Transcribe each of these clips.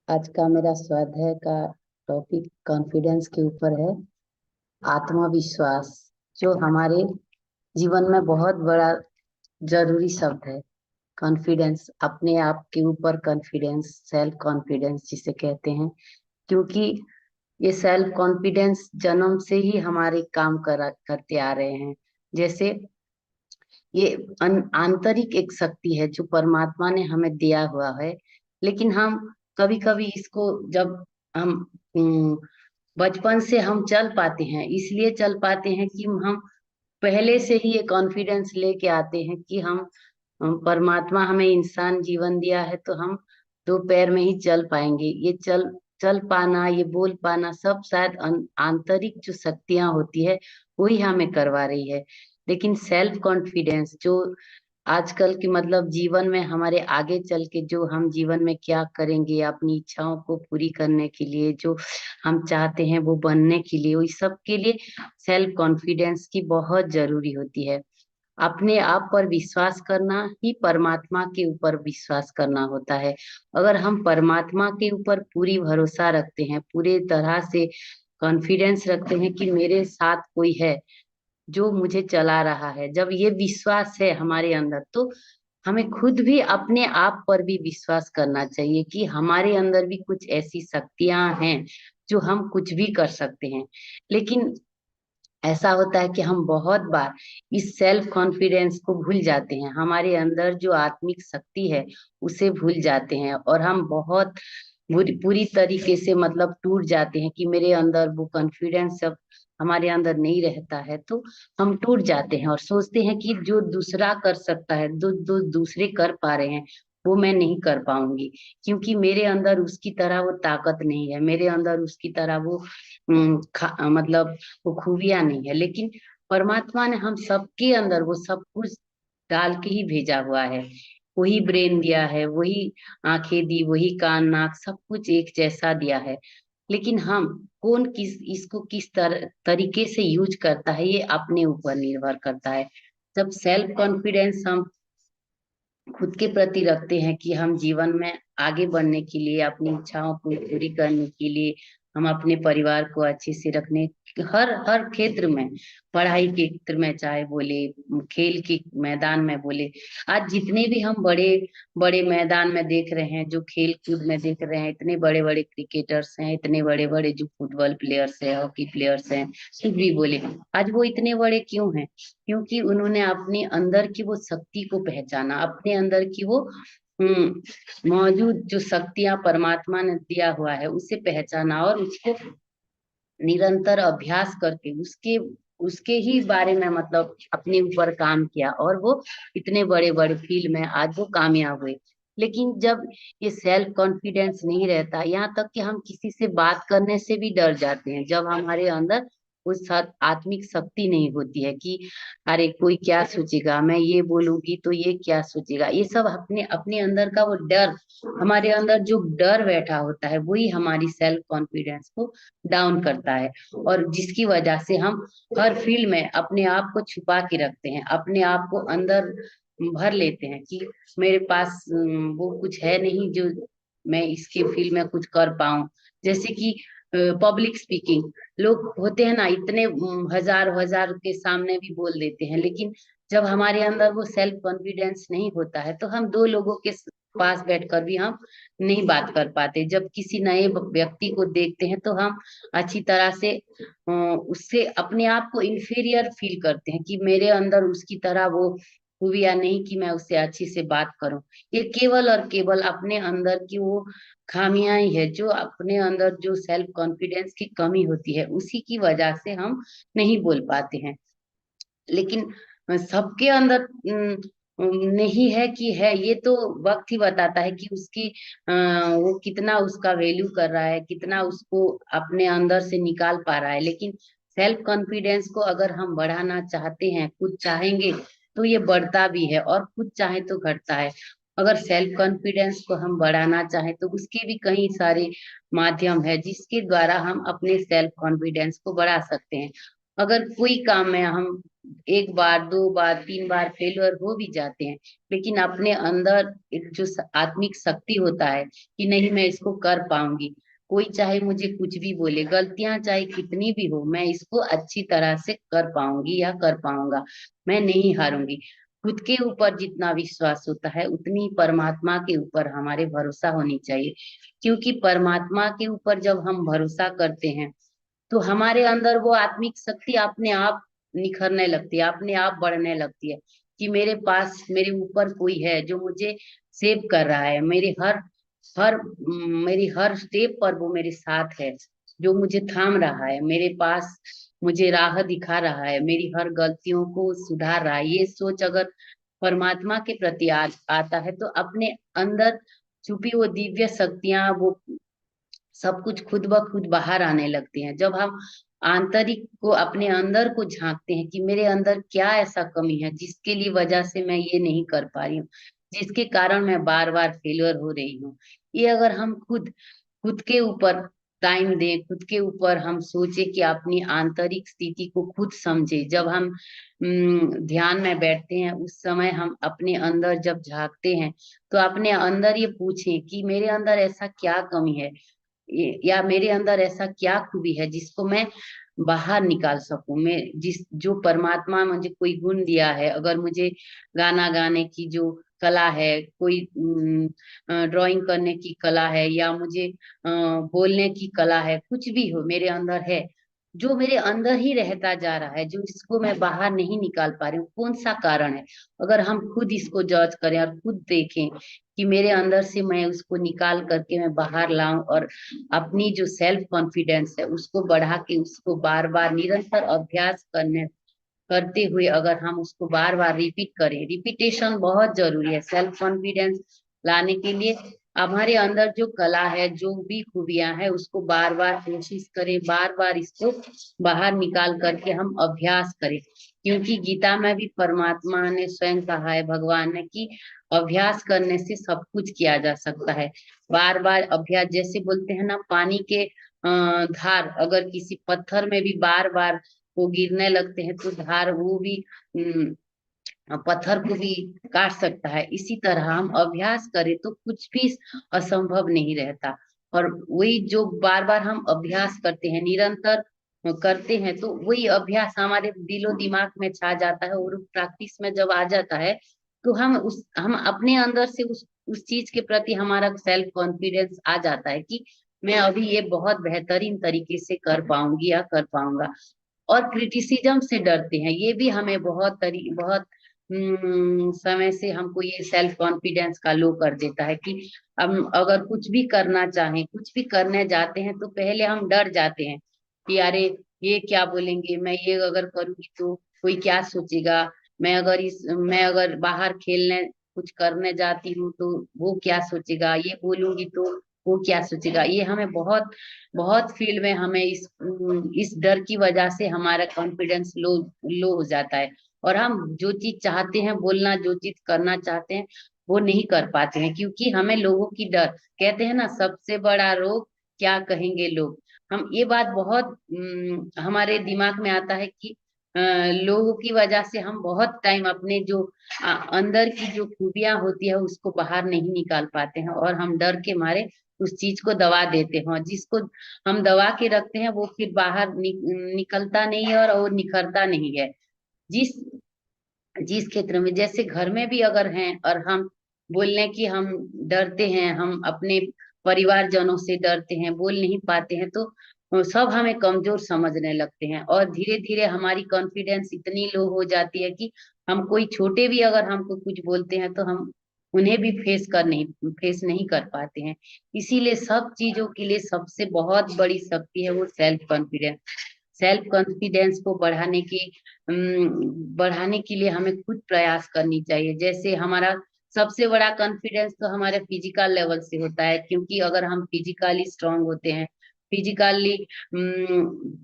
आज का मेरा स्वाध्याय का टॉपिक कॉन्फिडेंस के ऊपर है। आत्मविश्वास जो हमारे जीवन में बहुत बड़ा जरूरी शब्द है। कॉन्फिडेंस, अपने आप के ऊपर कॉन्फिडेंस, सेल्फ कॉन्फिडेंस जिसे कहते हैं। क्योंकि ये सेल्फ कॉन्फिडेंस जन्म से ही हमारे काम करते आ रहे हैं। जैसे ये आंतरिक एक शक्ति है जो परमात्मा ने हमें दिया हुआ है। लेकिन हम कभी कभी इसको जब हम बचपन से हम चल पाते हैं, इसलिए चल पाते हैं कि हम पहले से ही ये कॉन्फिडेंस लेके आते हैं कि परमात्मा हमें इंसान जीवन दिया है तो हम दो पैर में ही चल पाएंगे। ये चल चल पाना, ये बोल पाना सब शायद आंतरिक जो शक्तियां होती है वही हमें करवा रही है। लेकिन सेल्फ कॉन्फिडेंस जो आजकल की मतलब जीवन में हमारे आगे चल के जो हम जीवन में क्या करेंगे, अपनी इच्छाओं को पूरी करने के लिए, जो हम चाहते हैं वो बनने के लिए, इस सब के लिए सेल्फ कॉन्फिडेंस की बहुत जरूरी होती है। अपने आप पर विश्वास करना ही परमात्मा के ऊपर विश्वास करना होता है। अगर हम परमात्मा के ऊपर पूरी भरोसा रखते हैं, पूरे तरह से कॉन्फिडेंस रखते हैं कि मेरे साथ कोई है जो मुझे चला रहा है, जब ये विश्वास है हमारे अंदर, तो हमें खुद भी अपने आप पर भी विश्वास करना चाहिए कि हमारे अंदर भी कुछ ऐसी शक्तियां हैं जो हम कुछ भी कर सकते हैं। लेकिन ऐसा होता है कि हम बहुत बार इस सेल्फ कॉन्फिडेंस को भूल जाते हैं, हमारे अंदर जो आत्मिक शक्ति है उसे भूल जाते हैं, और हम बहुत पूरी पूरी तरीके से मतलब टूट जाते हैं कि मेरे अंदर वो कॉन्फिडेंस जब हमारे अंदर नहीं रहता है तो हम टूट जाते हैं और सोचते हैं कि जो दूसरा कर सकता है, दूसरे कर पा रहे हैं, वो मैं नहीं कर पाऊंगी, क्योंकि मेरे अंदर उसकी तरह वो ताकत नहीं है, मेरे अंदर उसकी तरह वो मतलब वो खूबियां नहीं है। लेकिन परमात्मा ने हम सबके अंदर वो सब कुछ डाल के ही भेजा हुआ है। वही ब्रेन दिया है, वही आंखें दी, वही कान नाक सब कुछ एक जैसा दिया है। लेकिन हम कौन किस इसको किस तरीके से यूज करता है ये अपने ऊपर निर्भर करता है। जब सेल्फ कॉन्फिडेंस हम खुद के प्रति रखते हैं कि हम जीवन में आगे बढ़ने के लिए, अपनी इच्छाओं को पूरी करने के लिए, हम अपने परिवार को अच्छे से रखने, हर हर क्षेत्र में, पढ़ाई के क्षेत्र में चाहे बोले, खेल के मैदान में बोले, आज जितने भी हम बड़े बड़े मैदान में देख रहे हैं, जो खेल कूद में देख रहे हैं, इतने बड़े बड़े क्रिकेटर्स हैं, इतने बड़े बड़े जो फुटबॉल प्लेयर्स हैं, हॉकी प्लेयर्स हैं, कुछ भी बोले, आज वो इतने बड़े क्यों हैं? क्योंकि उन्होंने अपने अंदर की वो शक्ति को पहचाना, अपने अंदर की वो मौजूद जो शक्तियां परमात्मा ने दिया हुआ है उसे पहचाना, और उसको निरंतर अभ्यास करके उसके उसके ही बारे में मतलब अपने ऊपर काम किया, और वो इतने बड़े बड़े फील्ड में आज वो कामयाब हुए। लेकिन जब ये सेल्फ कॉन्फिडेंस नहीं रहता, यहाँ तक कि हम किसी से बात करने से भी डर जाते हैं, जब हमारे अंदर उस आत्मिक शक्ति नहीं होती है कि अरे कोई क्या सोचेगा, मैं ये बोलूंगी तो ये क्या सोचेगा, ये सब अपने अपने अंदर का वो डर, हमारे अंदर जो डर बैठा होता है वही हमारी सेल्फ कॉन्फिडेंस को डाउन करता है। और जिसकी वजह से हम हर फील्ड में अपने आप को छुपा के रखते हैं, अपने आप को अंदर भर लेते हैं कि मेरे पास वो कुछ है नहीं जो मैं इसके फील्ड में कुछ कर पाऊं। जैसे कि पब्लिक स्पीकिंग, लोग होते हैं ना इतने हजार हजार के सामने भी बोल देते हैं, लेकिन जब हमारे अंदर वो सेल्फ कॉन्फिडेंस नहीं होता है तो हम दो लोगों के पास बैठकर भी हम नहीं बात कर पाते। जब किसी नए व्यक्ति को देखते हैं तो हम अच्छी तरह से उससे अपने आप को इंफीरियर फील करते हैं कि मेरे अंदर उसकी तरह वो खूबियां नहीं कि मैं उससे अच्छी से बात करूं। ये केवल और केवल अपने अंदर की वो खामियां ही है, जो अपने अंदर जो सेल्फ कॉन्फिडेंस की कमी होती है उसी की वजह से हम नहीं बोल पाते हैं। लेकिन सबके अंदर नहीं है कि है, ये तो वक्त ही बताता है कि उसकी वो कितना उसका वैल्यू कर रहा है, कितना उसको अपने अंदर से निकाल पा रहा है। लेकिन सेल्फ कॉन्फिडेंस को अगर हम बढ़ाना चाहते हैं, कुछ चाहेंगे तो ये बढ़ता भी है, और कुछ चाहे तो घटता है। अगर सेल्फ कॉन्फिडेंस को हम बढ़ाना चाहें तो उसके भी कई सारे माध्यम है जिसके द्वारा हम अपने सेल्फ कॉन्फिडेंस को बढ़ा सकते हैं। अगर कोई काम में हम एक बार, दो बार, तीन बार फेलियर हो भी जाते हैं, लेकिन अपने अंदर एक जो आत्मिक शक्ति होता है कि नहीं मैं इसको कर पाऊंगी, कोई चाहे मुझे कुछ भी बोले, गलतियां चाहे कितनी भी हो, मैं इसको अच्छी तरह से कर पाऊंगी या कर पाऊंगा, मैं नहीं हारूंगी। खुद के ऊपर जितना विश्वास होता है उतनी ही परमात्मा के ऊपर हमारे भरोसा होनी चाहिए। क्योंकि परमात्मा के ऊपर जब हम भरोसा करते हैं तो हमारे अंदर वो आत्मिक शक्ति अपने आप निखरने लगती है, अपने आप बढ़ने लगती है कि मेरे पास, मेरे ऊपर कोई है जो मुझे सेव कर रहा है, मेरे हर हर मेरी हर स्टेप पर वो मेरे साथ है, जो मुझे थाम रहा है मेरे पास, मुझे राह दिखा रहा है, मेरी हर गलतियों को सुधार रहा है। ये सोच अगर परमात्मा के प्रति आता है तो अपने अंदर छुपी वो दिव्य शक्तियां, वो सब कुछ खुद ब खुद बाहर आने लगते हैं। जब हम आंतरिक को, अपने अंदर को झांकते हैं कि मेरे अंदर क्या ऐसा कमी है जिसके लिए वजह से मैं ये नहीं कर पा रही हूँ, जिसके कारण मैं बार बार फेलियर हो रही हूँ, ये अगर हम खुद खुद के ऊपर टाइम दें, खुद के ऊपर हम सोचे कि अपनी आंतरिक स्थिति को खुद समझे। जब हम ध्यान में बैठते हैं उस समय हम अपने अंदर जब झांकते हैं तो अपने अंदर ये पूछें कि मेरे अंदर ऐसा क्या कमी है, या मेरे अंदर ऐसा क्या खूबी है जिसको मैं बाहर निकाल सकूं। मैं जिस जो परमात्मा मुझे कोई गुण दिया है, अगर मुझे गाना गाने की जो कला है, कोई ड्राइंग करने की कला है, या मुझे बोलने की कला है, कुछ भी हो मेरे अंदर है, जो मेरे अंदर ही रहता जा रहा है, जो इसको मैं बाहर नहीं निकाल पा रही हूँ, कौन सा कारण है। अगर हम खुद इसको जज करें और खुद देखें कि मेरे अंदर से मैं उसको निकाल करके मैं बाहर लाऊं, और अपनी जो सेल्फ कॉन्फिडेंस है उसको बढ़ा के उसको बार बार निरंतर अभ्यास करते हुए अगर हम उसको बार बार रिपीट करें, रिपीटेशन बहुत जरूरी है सेल्फ कॉन्फिडेंस लाने के लिए। हमारे अंदर जो कला है, जो भी खूबियां है, उसको बार बार कोशिश करें, बार बार इसको बाहर निकाल करके हम अभ्यास करें। क्योंकि गीता में भी परमात्मा ने स्वयं कहा है, भगवान ने, कि अभ्यास करने से सब कुछ किया जा सकता है। बार बार अभ्यास, जैसे बोलते हैं ना, पानी के धार अगर किसी पत्थर में भी बार बार वो गिरने लगते हैं तो धार वो भी पत्थर को भी काट सकता है। इसी तरह हम अभ्यास करें तो कुछ भी असंभव नहीं रहता। और वही जो बार बार हम अभ्यास करते हैं, निरंतर करते हैं, तो वही अभ्यास हमारे दिलो दिमाग में छा जाता है, और प्रैक्टिस में जब आ जाता है तो हम अपने अंदर से उस चीज के प्रति हमारा सेल्फ कॉन्फिडेंस आ जाता है कि मैं अभी ये बहुत बेहतरीन तरीके से कर पाऊंगी या कर पाऊंगा। और क्रिटिसिज्म से डरते हैं, ये भी हमें बहुत समय से हमको ये सेल्फ कॉन्फिडेंस का लो कर देता है कि हम अगर कुछ भी करना चाहें, कुछ भी करने जाते हैं, तो पहले हम डर जाते हैं कि अरे ये क्या बोलेंगे, मैं ये अगर करूंगी तो कोई क्या सोचेगा, मैं अगर बाहर खेलने कुछ करने जाती हूँ तो वो क्या सोचेगा, ये बोलूंगी तो वो क्या सोचेगा। ये हमें बहुत बहुत फील्ड में हमें इस डर की वजह से हमारा कॉन्फिडेंस लो लो हो जाता है, और हम जो चीज चाहते हैं बोलना, जो चीज करना चाहते हैं वो नहीं कर पाते हैं, क्योंकि हमें लोगों की डर। कहते हैं ना, सबसे बड़ा रोग क्या कहेंगे लोग। हम ये बात बहुत हमारे दिमाग में आता है कि लोगों की वजह से हम बहुत टाइम अपने जो अंदर की जो खूबियां होती है उसको बाहर नहीं निकाल पाते हैं, और हम डर के मारे उस चीज को दबा देते हैं, और जिसको हम दबा के रखते हैं वो फिर बाहर निकलता नहीं है, और वो निखरता नहीं है। जिस जिस क्षेत्र में, जैसे घर में भी अगर हैं और हम बोलने की हम डरते हैं, हम अपने परिवारजनों से डरते हैं, बोल नहीं पाते हैं, तो सब हमें कमजोर समझने लगते हैं, और धीरे धीरे हमारी कॉन्फिडेंस इतनी लो हो जाती है कि हम कोई छोटे भी अगर हमको कुछ बोलते हैं तो हम उन्हें भी फेस नहीं कर पाते हैं। इसीलिए सब चीजों के लिए सबसे बहुत बड़ी शक्ति है वो सेल्फ कॉन्फिडेंस। सेल्फ कॉन्फिडेंस को बढ़ाने के लिए हमें खुद प्रयास करनी चाहिए। जैसे हमारा सबसे बड़ा कॉन्फिडेंस तो हमारे फिजिकल लेवल से होता है, क्योंकि अगर हम फिजिकली स्ट्रांग होते हैं, फिजिकली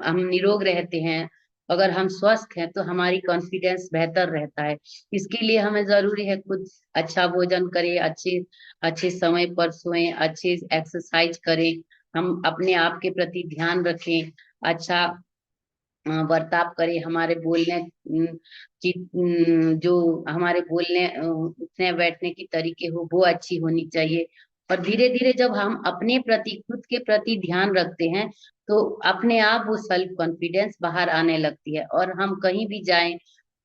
हम निरोग रहते हैं, अगर हम स्वस्थ हैं, तो हमारी कॉन्फिडेंस बेहतर रहता है। इसके लिए हमें जरूरी है खुद अच्छा भोजन करें, अच्छे अच्छे समय पर सोएं, अच्छे एक्सरसाइज करें, हम अपने आप के प्रति ध्यान रखें, अच्छा बर्ताव करे, हमारे बोलने की जो हमारे बोलने उठने बैठने की तरीके हो वो अच्छी होनी चाहिए। और धीरे धीरे जब हम अपने प्रति खुद के प्रति ध्यान रखते हैं तो अपने आप वो सेल्फ कॉन्फिडेंस बाहर आने लगती है। और हम कहीं भी जाएं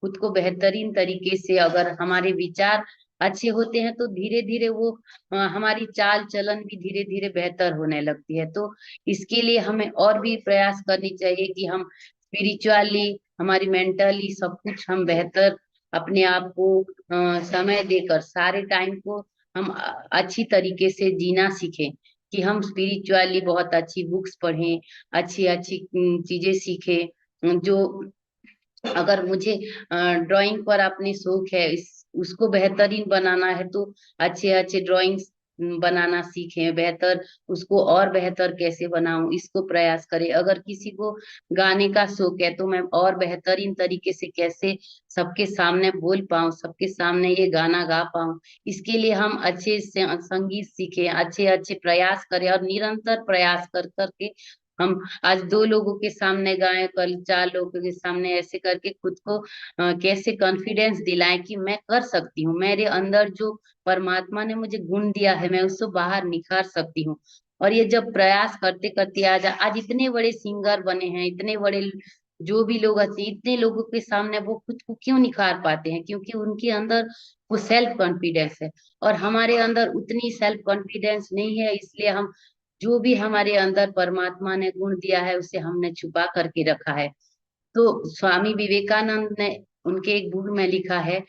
खुद को बेहतरीन तरीके से अगर हमारे विचार अच्छे होते हैं तो धीरे धीरे वो हमारी चाल चलन भी धीरे धीरे बेहतर होने लगती है। तो इसके लिए हमें और भी प्रयास करनी चाहिए कि हम स्पिरिचुअली हमारी मेंटली सब कुछ हम बेहतर अपने आप को समय देकर सारे टाइम को हम अच्छी तरीके से जीना सीखें। कि हम स्पिरिचुअली बहुत अच्छी बुक्स पढ़ें, अच्छी अच्छी चीजें सीखें। जो अगर मुझे ड्राइंग पर अपनी शौक है उसको बेहतरीन बनाना है तो अच्छे अच्छे ड्राइंग्स बनाना सीखें, बेहतर उसको और बेहतर कैसे बनाऊं इसको प्रयास करें। अगर किसी को गाने का शौक है तो मैं और बेहतरीन तरीके से कैसे सबके सामने बोल पाऊं, सबके सामने ये गाना गा पाऊं, इसके लिए हम अच्छे से संगीत सीखें, अच्छे अच्छे प्रयास करें और निरंतर प्रयास कर करके हम आज दो लोगों के सामने गाएं, कल चार लोगों के सामने, ऐसे करके खुद को कैसे कॉन्फिडेंस दिलाएं कि मैं कर सकती हूँ, मेरे अंदर जो परमात्मा ने मुझे गुण दिया है मैं उसको बाहर निखार सकती हूँ। और ये जब प्रयास करते करते आज इतने बड़े सिंगर बने हैं, इतने बड़े जो भी लोग आते हैं, इतने लोगों के सामने वो खुद को क्यों निखार पाते हैं? क्योंकि उनके अंदर वो सेल्फ कॉन्फिडेंस है। और हमारे अंदर उतनी सेल्फ कॉन्फिडेंस नहीं है, इसलिए हम जो भी हमारे अंदर परमात्मा ने गुण दिया है उसे हमने छुपा करके रखा है। तो स्वामी विवेकानंद ने उनके एक बुक में लिखा है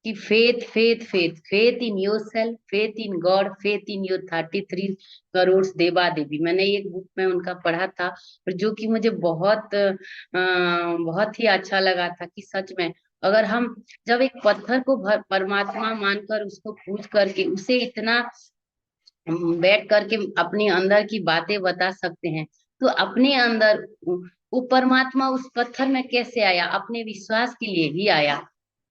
कि faith faith faith faith in your self, faith in God, faith in your 33 crore देवा देवी। मैंने एक बुक में उनका पढ़ा था और जो कि मुझे बहुत ही अच्छा लगा था कि सच में अगर हम जब एक पत्थर को परमात्मा मानकर उसको पूज करके उसे इतना हम बैठ करके अपने अंदर की बातें बता सकते हैं तो अपने अंदर वो परमात्मा उस पत्थर में कैसे आया? अपने विश्वास के लिए ही आया।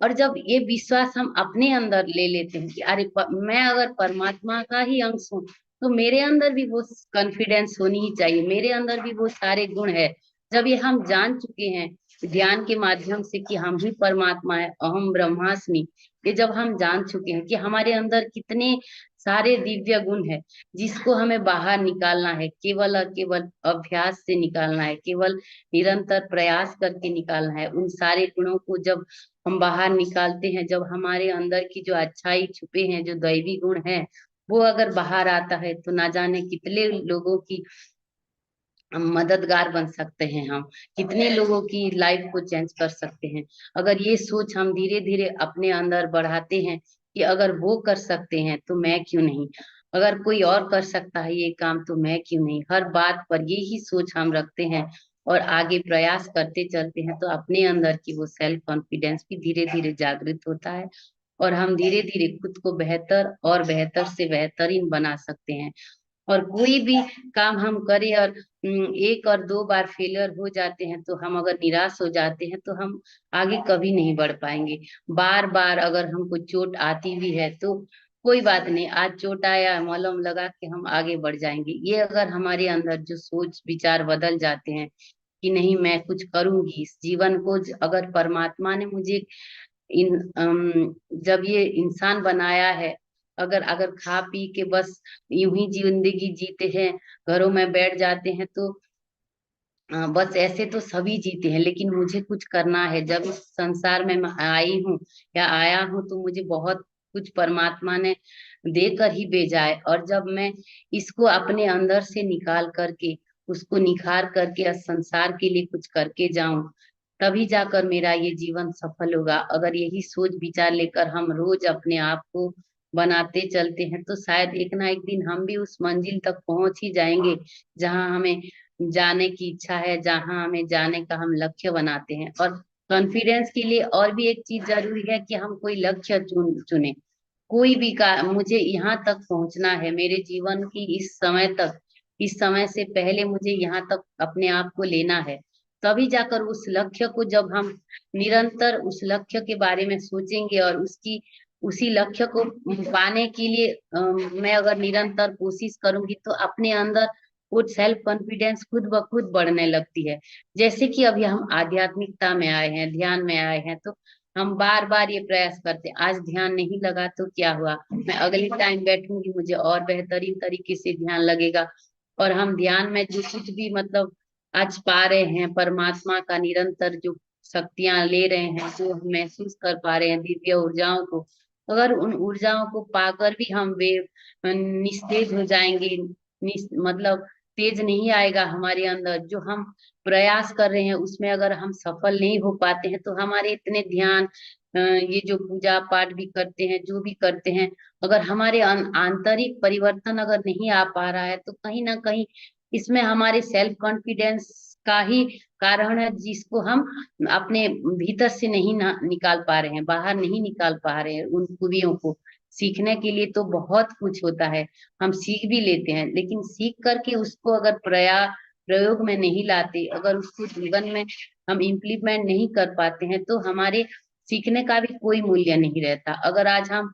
और जब ये विश्वास हम अपने अंदर ले लेते हैं कि अरे मैं अगर परमात्मा का ही अंश हूँ तो मेरे अंदर भी वो कॉन्फिडेंस होनी ही चाहिए, मेरे अंदर भी वो सारे गुण है। जब ये हम जान चुके हैं ध्यान के माध्यम से कि हम ही परमात्मा है, अहम ब्रह्मास्मि, ये जब हम जान चुके हैं कि हमारे अंदर कितने सारे दिव्य गुण है जिसको हमें बाहर निकालना है, केवल और केवल अभ्यास से निकालना है, केवल निरंतर प्रयास करके निकालना है। उन सारे गुणों को जब हम बाहर निकालते हैं, जब हमारे अंदर की जो अच्छाई छुपे हैं, जो दैवी गुण है वो अगर बाहर आता है तो ना जाने कितने लोगों की हम मददगार बन सकते हैं, हम कितने लोगों की लाइफ को चेंज कर सकते हैं। अगर ये सोच हम धीरे धीरे अपने अंदर बढ़ाते हैं कि अगर वो कर सकते हैं तो मैं क्यों नहीं, अगर कोई और कर सकता है ये काम तो मैं क्यों नहीं, हर बात पर यही सोच हम रखते हैं और आगे प्रयास करते चलते हैं तो अपने अंदर की वो सेल्फ कॉन्फिडेंस भी धीरे धीरे जागृत होता है और हम धीरे धीरे खुद को बेहतर और बेहतर से बेहतरीन बना सकते हैं। और कोई भी काम हम करें और एक और दो बार फेलियर हो जाते हैं तो हम अगर निराश हो जाते हैं तो हम आगे कभी नहीं बढ़ पाएंगे। बार बार अगर हमको चोट आती भी है तो कोई बात नहीं, आज चोट आया मलहम लगा के हम आगे बढ़ जाएंगे। ये अगर हमारे अंदर जो सोच विचार बदल जाते हैं कि नहीं मैं कुछ करूंगी इस जीवन को, अगर परमात्मा ने मुझे जब ये इंसान बनाया है, अगर अगर खा पी के बस यूं ही जिंदगी जीते हैं, घरों में बैठ जाते हैं तो बस ऐसे तो सभी जीते हैं, लेकिन मुझे कुछ करना है। जब इस संसार में मैं आई हूँ या आया हूँ तो मुझे बहुत कुछ परमात्मा ने देकर ही भेजा है। और जब मैं इसको अपने अंदर से निकाल करके उसको निखार करके इस संसार के लिए कुछ करके जाऊं तभी जाकर मेरा ये जीवन सफल होगा। अगर यही सोच विचार लेकर हम रोज अपने आप को बनाते चलते हैं तो शायद एक ना एक दिन हम भी उस मंजिल तक पहुंच ही जाएंगे जहां हमें जाने की इच्छा है, जहां हमें जाने का हम लक्ष्य बनाते हैं। और कॉन्फिडेंस के लिए और भी एक चीज जरूरी है कि हम कोई लक्ष्य चुने। कोई भी का मुझे यहाँ तक पहुंचना है, मेरे जीवन की इस समय तक, इस समय से पहले मुझे यहाँ तक अपने आप को लेना है, तभी जाकर उस लक्ष्य को जब हम निरंतर उस लक्ष्य के बारे में सोचेंगे और उसकी उसी लक्ष्य को पाने के लिए मैं अगर निरंतर कोशिश करूंगी तो अपने अंदर वो सेल्फ कॉन्फिडेंस खुद ब खुद बढ़ने लगती है। जैसे कि अभी हम आध्यात्मिकता में आए हैं, ध्यान में आए हैं, तो हम बार बार ये प्रयास करते हैं, आज ध्यान नहीं लगा तो क्या हुआ, मैं अगले टाइम बैठूंगी, मुझे और बेहतरीन तरीके से ध्यान लगेगा। और हम ध्यान में जो कुछ भी मतलब आज पा रहे हैं, परमात्मा का निरंतर जो शक्तियां ले रहे हैं, जो हम महसूस कर पा रहे हैं दिव्य ऊर्जाओं को, अगर उन ऊर्जाओं को पाकर भी हम वे निस्तेज हो जाएंगे, मतलब तेज नहीं आएगा हमारे अंदर, जो हम प्रयास कर रहे हैं उसमें अगर हम सफल नहीं हो पाते हैं, तो हमारे इतने ध्यान, ये जो पूजा पाठ भी करते हैं, जो भी करते हैं, अगर हमारे आंतरिक परिवर्तन अगर नहीं आ पा रहा है, तो कहीं ना कहीं इसमें हमारे सेल्फ कॉन्फिडेंस का ही कारण है, जिसको हम अपने भीतर से नहीं निकाल पा रहे हैं, बाहर नहीं निकाल पा रहे हैं उन खूबियों को। सीखने के लिए तो बहुत कुछ होता है, हम सीख भी लेते हैं, लेकिन सीख करके उसको अगर प्रयोग में नहीं लाते, अगर उसको जीवन में हम इम्प्लीमेंट नहीं कर पाते हैं, तो हमारे सीखने का भी कोई मूल्य नहीं रहता। अगर आज हम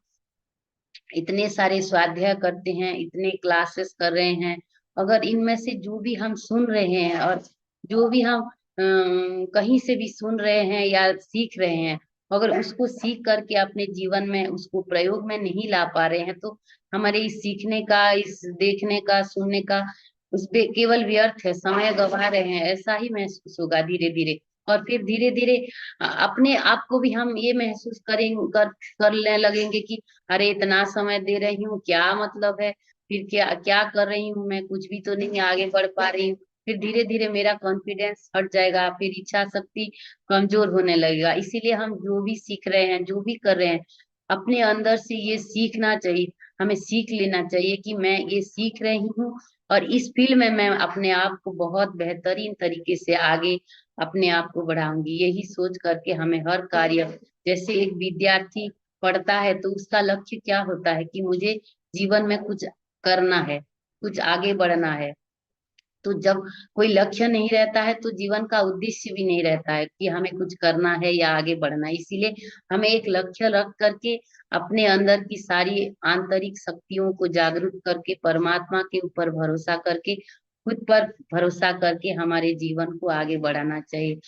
इतने सारे स्वाध्याय करते हैं, इतने क्लासेस कर रहे हैं, अगर इनमें से जो भी हम सुन रहे हैं और जो भी हम कहीं से भी सुन रहे हैं या सीख रहे हैं, अगर उसको सीख करके अपने जीवन में उसको प्रयोग में नहीं ला पा रहे हैं, तो हमारे इस सीखने का, इस देखने का, सुनने का, उस पे केवल व्यर्थ है, समय गवा रहे हैं, ऐसा ही महसूस होगा धीरे धीरे। और फिर धीरे धीरे अपने आप को भी हम ये महसूस करने लगेंगे कि अरे इतना समय दे रही हूँ, क्या मतलब है, फिर क्या क्या कर रही हूँ, मैं कुछ भी तो नहीं आगे बढ़ पा रही हूँ। फिर धीरे धीरे मेरा कॉन्फिडेंस हट जाएगा, फिर इच्छा शक्ति कमजोर होने लगेगा। इसीलिए हम जो भी सीख रहे हैं, जो भी कर रहे हैं, अपने अंदर से ये सीखना चाहिए, हमें सीख लेना चाहिए कि मैं ये सीख रही हूँ, और इस फील्ड में मैं अपने आप को बहुत बेहतरीन तरीके से आगे अपने आप को बढ़ाऊंगी। यही सोच करके हमें हर कार्य, जैसे एक विद्यार्थी पढ़ता है तो उसका लक्ष्य क्या होता है कि मुझे जीवन में कुछ करना है, कुछ आगे बढ़ना है। तो जब कोई लक्ष्य नहीं रहता है, तो जीवन का उद्देश्य भी नहीं रहता है कि हमें कुछ करना है या आगे बढ़ना है। इसीलिए हमें एक लक्ष्य रख करके अपने अंदर की सारी आंतरिक शक्तियों को जागरूक करके, परमात्मा के ऊपर भरोसा करके, खुद पर भरोसा करके हमारे जीवन को आगे बढ़ाना चाहिए।